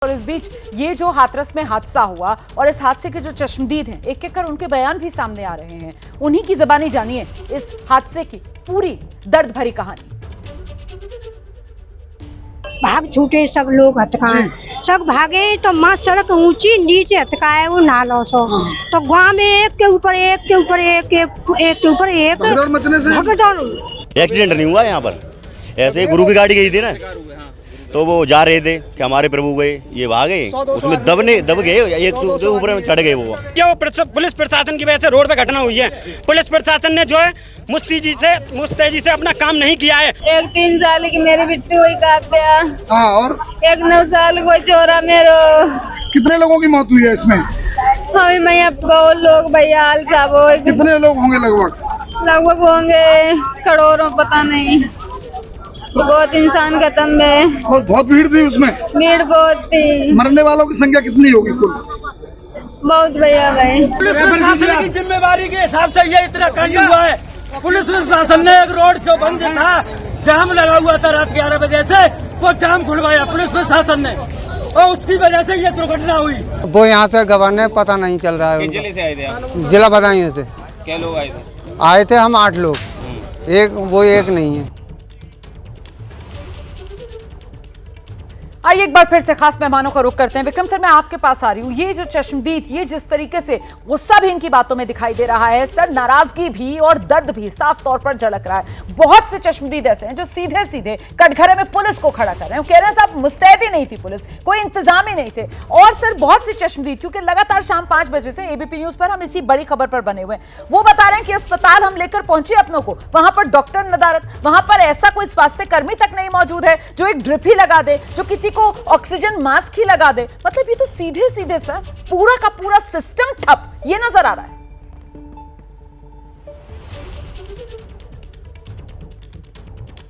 और इस बीच ये जो हाथरस में हादसा हुआ और इस हादसे के जो चश्मदीद हैं, एक एक कर उनके बयान भी सामने आ रहे हैं। उन्हीं की ज़बानी जानिए इस हादसे की पूरी दर्द भरी कहानी। भाग छूटे सब लोग हथकाए, सब भागे तो माँ सड़क ऊंची नीचे हथकाए वो नालों सो तो गाँव में एक के ऊपर एक के ऊपर एक के ऊपर एक भगदड़। एक्सीडेंट नहीं हुआ यहाँ पर, ऐसे गुरु की गाड़ी गई थी ना, तो वो जा रहे थे कि हमारे प्रभु गए, ये भागे, उसमें दब गए, एक ऊपर चढ़ गए। वो क्या पुलिस प्रशासन की वजह से रोड पे घटना हुई है। पुलिस प्रशासन ने जो है मुस्तैदी से अपना काम नहीं किया है। एक 3 साल की मेरी बिट्टी हुई काप्या, और एक 9 साल को छोरा मेरो। कितने लोगों की मौत हुई है इसमें? हमें मैं बहुत लोग भैया हाल साहब। कितने लोग होंगे लगभग होंगे करोड़ों, पता नहीं। बहुत इंसान खत्म है। बहुत भीड़ थी उसमें? भीड़ बहुत थी। मरने वालों की संख्या कितनी होगी कुल? बहुत भैया भाई। पुलिस प्रशासन की जिम्मेवारी के हिसाब से ये इतना कांड हुआ है। पुलिस प्रशासन ने एक रोड जो बंद था, जाम लगा हुआ था रात 11 बजे से, वो जाम खुलवाया पुलिस प्रशासन ने और उसकी वजह से ये दुर्घटना हुई। वो यहाँ से गवर्नर पता नहीं चल रहा है। जिले से आए थे आप? जिला बदायूं से। क्या लोग आए थे? आए थे हम 8 लोग, एक नहीं है। आइए एक बार फिर से खास मेहमानों का रुख करते हैं। विक्रम सर, मैं आपके पास आ रही हूँ। ये जो चश्मदीद, ये जिस तरीके से गुस्सा भी इनकी बातों में दिखाई दे रहा है सर, नाराजगी भी और दर्द भी साफ तौर पर झलक रहा है। बहुत से चश्मदीद ऐसे हैं जो सीधे सीधे कटघरे में पुलिस को खड़ा कर रहे हैं। वो कह रहे हैं साहब मुस्तैदी नहीं थी पुलिस, कोई इंतजाम ही नहीं थे। और सर बहुत से चश्मदीद, क्योंकि लगातार शाम 5 बजे से एबीपी न्यूज पर हम इसी बड़ी खबर पर बने हुए हैं, वो बता रहे हैं कि अस्पताल हम लेकर पहुंचे अपनों को, वहां पर डॉक्टर नदारत, वहां पर ऐसा कोई स्वास्थ्य कर्मी तक नहीं मौजूद है जो एक ड्रिप ही लगा दे, जो किसी को ऑक्सीजन मास्क ही लगा दे। मतलब ये तो सीधे सीधे सर पूरा का पूरा सिस्टम ठप, ये नजर आ रहा है।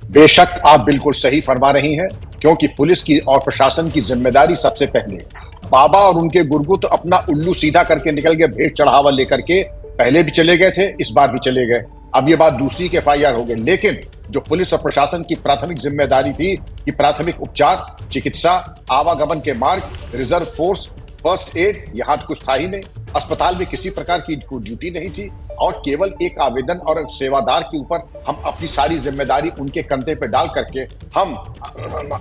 बेशक आप बिल्कुल सही फरमा रही हैं, क्योंकि पुलिस की और प्रशासन की जिम्मेदारी सबसे पहले। बाबा और उनके गुरगु तो अपना उल्लू सीधा करके निकल गए, भेंट चढ़ावा लेकर के पहले भी चले गए थे, इस बार भी चले गए। अब ये बात दूसरी के FIR हो गई, लेकिन जो पुलिस और प्रशासन की प्राथमिक जिम्मेदारी थी कि प्राथमिक उपचार, चिकित्सा, आवागमन के मार्ग, रिजर्व फोर्स, फर्स्ट एड, यहाँ तो कुछ था ही नहीं। अस्पताल में किसी प्रकार की ड्यूटी नहीं थी और केवल एक आवेदन और सेवादार के ऊपर हम अपनी सारी जिम्मेदारी उनके कंधे पे डाल करके हम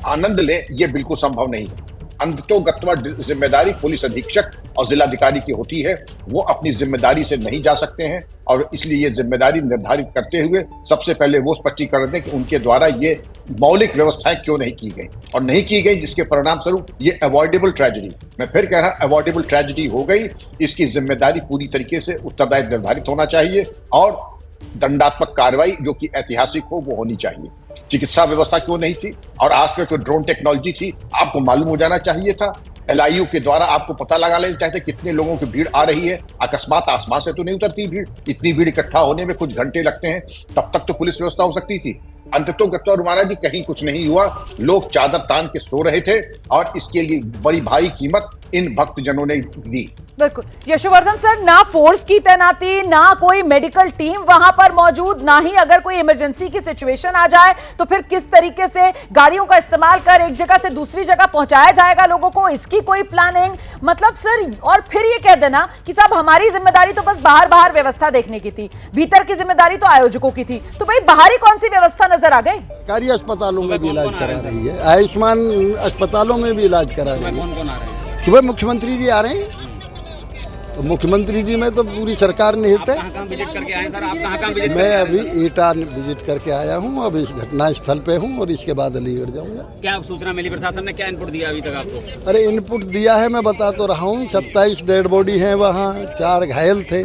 आनंद लें, ये बिल्कुल संभव नहीं है। अंततोगत्वा जिम्मेदारी पुलिस अधीक्षक और जिलाधिकारी की होती है, वो अपनी जिम्मेदारी से नहीं जा सकते हैं और इसलिए ये जिम्मेदारी निर्धारित करते हुए सबसे पहले वो स्पष्टीकरण दें कि उनके द्वारा ये मौलिक व्यवस्थाएं क्यों नहीं की गई और नहीं की गई, जिसके परिणाम स्वरूप ये अवॉइडेबल ट्रेजेडी, मैं फिर कह रहा अवॉइडेबल ट्रेजेडी हो गई। इसकी जिम्मेदारी पूरी तरीके से उत्तरदायी निर्धारित होना चाहिए और दंडात्मक कार्रवाई जो कि ऐतिहासिक हो वो होनी चाहिए। चिकित्सा व्यवस्था क्यों नहीं थी? और आजकल तो ड्रोन टेक्नोलॉजी थी, आपको मालूम हो जाना चाहिए था। LIU के द्वारा आपको पता लगा लेना चाहिए कितने लोगों की भीड़ आ रही है। अकस्मात आसमान से तो नहीं उतरती भीड़, इतनी भीड़ इकट्ठा होने में कुछ घंटे लगते हैं, तब तक तो पुलिस व्यवस्था हो सकती थी। अंततोगत्वा रुमाना जी कहीं कुछ नहीं हुआ, लोग चादर तान के सो रहे थे और इसके लिए बड़ी भारी कीमत इन भक्तजनों ने दी। बिल्कुल यशोवर्धन सर, ना फोर्स की तैनाती, ना कोई मेडिकल टीम वहां पर मौजूद, ना ही अगर कोई इमरजेंसी की सिचुएशन आ जाए तो फिर किस तरीके से गाड़ियों का इस्तेमाल कर एक जगह से दूसरी जगह पहुंचाया जाएगा लोगों को, इसकी कोई प्लानिंग। मतलब सर, और फिर ये कह देना कि साहब हमारी जिम्मेदारी तो बस बाहर व्यवस्था देखने की थी, भीतर की जिम्मेदारी तो आयोजकों की थी। तो भाई बाहरी कौन सी व्यवस्था नजर आ गई? सरकारी अस्पतालों में भी इलाज करा रही है, आयुष्मान अस्पतालों में भी इलाज करा रही है। सुबह मुख्यमंत्री जी आ रहे हैं, तो मुख्यमंत्री जी में तो पूरी सरकार निहित है। विजिट करके आए सर, आप कहाँ विजिट? मैं अभी एटा विजिट करके आया हूँ, अब इस घटना स्थल पे हूँ और इसके बाद अलीगढ़ जाऊँगा। क्या सूचना मिली? प्रशासन ने क्या इनपुट दिया अभी तक आपको? अरे इनपुट दिया है, मैं बता तो रहा हूँ। 27 डेड बॉडी है वहाँ, 4 घायल थे।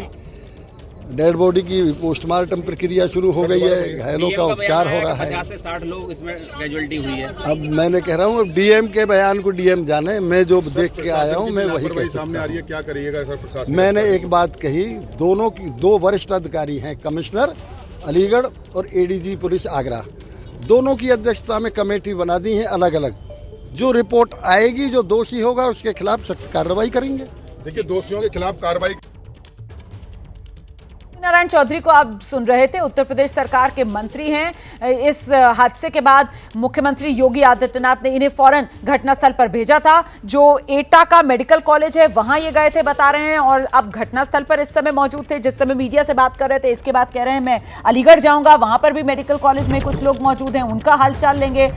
डेड बॉडी की पोस्टमार्टम प्रक्रिया शुरू हो गई है, घायलों का उपचार हो रहा है। 50 से 60 लोग इसमें कैजुअल्टी हुई है। अब मैंने कह रहा हूँ DM के बयान को DM जाने, मैं जो देख के आया हूँ मैं वही कह सामने आ रही है। क्या करिएगा सर प्रशासन? मैंने एक बात कही, दोनों की 2 वरिष्ठ अधिकारी हैं, कमिश्नर अलीगढ़ और ADG पुलिस आगरा, दोनों की अध्यक्षता में कमेटी बना दी है अलग अलग। जो रिपोर्ट आएगी, जो दोषी होगा उसके खिलाफ सख्त कार्रवाई करेंगे। देखिए, दोषियों के खिलाफ कार्रवाई नारायण चौधरी को आप सुन रहे थे, उत्तर प्रदेश सरकार के मंत्री हैं। इस हादसे के बाद मुख्यमंत्री योगी आदित्यनाथ ने इन्हें फौरन घटनास्थल पर भेजा था। जो एटा का मेडिकल कॉलेज है वहां ये गए थे बता रहे हैं, और अब घटनास्थल पर इस समय मौजूद थे। जिस समय मीडिया से बात कर रहे थे इसके बाद कह रहे हैं मैं अलीगढ़ जाऊंगा, वहां पर भी मेडिकल कॉलेज में कुछ लोग मौजूद हैं, उनका हालचाल लेंगे।